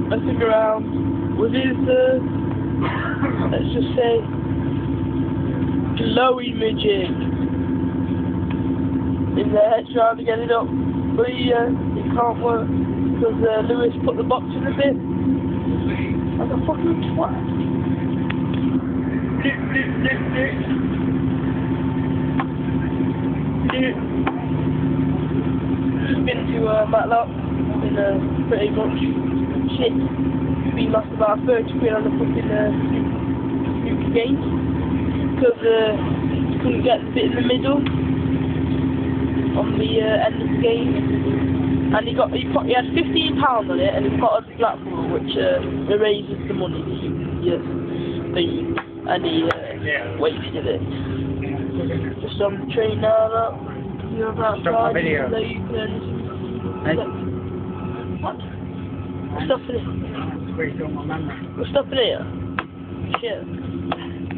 messing around with his, let's just say, glowy midget in there trying to get it up, but it can't work because Lewis put the box in the bin like a fucking twat. Just been to Matlock in pretty much shit. We lost about 30 quid on the fucking Luke game because couldn't get the bit in the middle on the end of the game, and he had £15 on it, and he put on Blackpool, which erases the money thing, and he wasted it. Just on the train now, look. You're about stop my video. So you can. What? What's stuff in it? Where's all my memory? What's stuff in here? Shit.